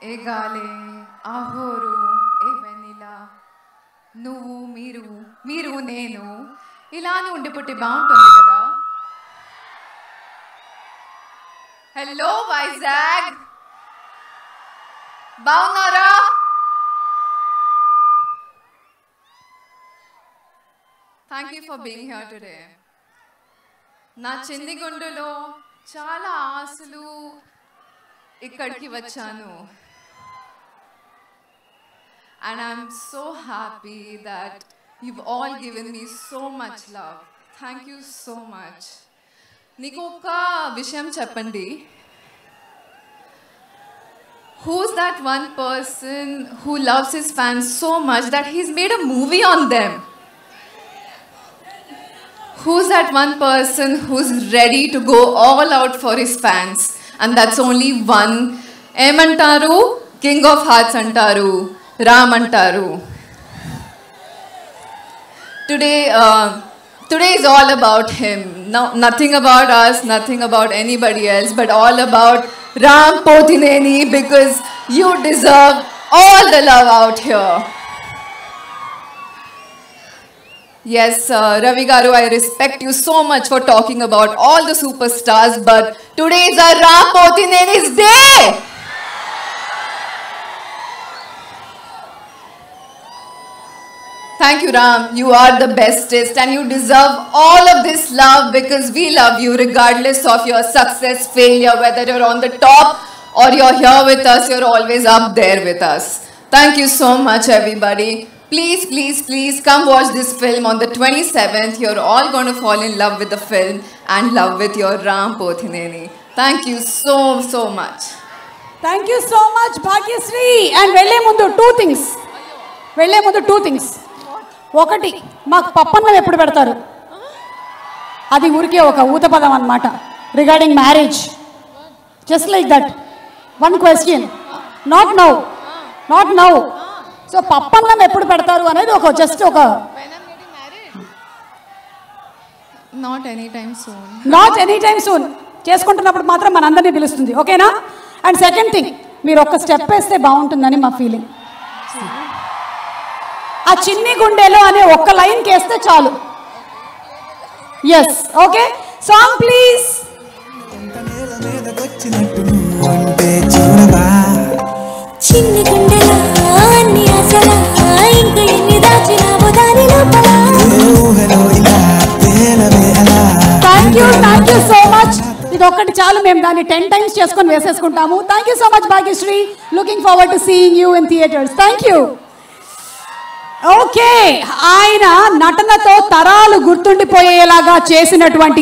ఏ గాలే ఆహోరు ఏ వెనిలా నువ్వు మీరు నేను ఇలానే ఉండిపోతే బాగుంటుంది కదా. హలో వైజాగ్, బాగున్నారా? Thank you for being here today. నా చిన్ని గుండెలో చాలా ఆశలు ఇక్కడికి వచ్చాను. And I'm so happy that you've all given me so much love. Thank you so much. Niku oka vishayam cheppandi. Who's that one person who loves his fans so much that he's made a movie on them? Who's that one person who's ready to go all out for his fans? And that's only one. Emantaru, King of Hearts antaru, Ram antaru. Today is all about him. No, nothing about us, nothing about anybody else, but all about Ram Pothineni, because you deserve all the love out here. Yes, Ravi Garu, I respect you so much for talking about all the superstars, but today is our Ram Pothineni's day. Thank you, Ram. You are the bestest and you deserve all of this love because we love you regardless of your success, failure, whether you're on the top or you're here with us, you're always up there with us. Thank you so much, everybody. Please, please, please come watch this film on the 27th. You're all going to fall in love with the film and love with your Ram Pothineni. Thank you so, so much. Thank you so much, Bhagyashree. And velle mundu two things. ఒకటి, మాకు పప్పన్నం ఎప్పుడు పెడతారు? అది ఊరికే ఒక ఊత పదం అన్నమాట. Regarding marriage, just like that. One question, not now. So పప్పన్నం ఎప్పుడు పెడతారు అనేది ఒక జస్ట్ ఒక నాట్ ఎనీ టైమ్ సూన్. చేసుకుంటున్నప్పుడు మాత్రం మనందరినీ పిలుస్తుంది, ఓకేనా? అండ్ సెకండ్ థింగ్, మీరు ఒక స్టెప్ వేస్తే బాగుంటుందని మా ఫీలింగ్. ఆ చిన్ని గుండెలో అనే ఒక్క లైన్ కేస్తే చాలు. Yes, okay. Song please. చిన్ని గుండెలో అన్ని ఆశలా ఇంకా ఎన్ని దాచినావో దాని లోపల. Thank you so much. ఇది ఒక్కటి చాలు, మేము దాన్ని 10 times చేసుకొని వేసేసుకుంటాము. Thank you so much Bhagyashree. Looking forward to seeing you in theatres. Thank you. Okay, ఆయన నటనతో తరాలు గుర్తుండిపోయేలాగా చేసినటువంటి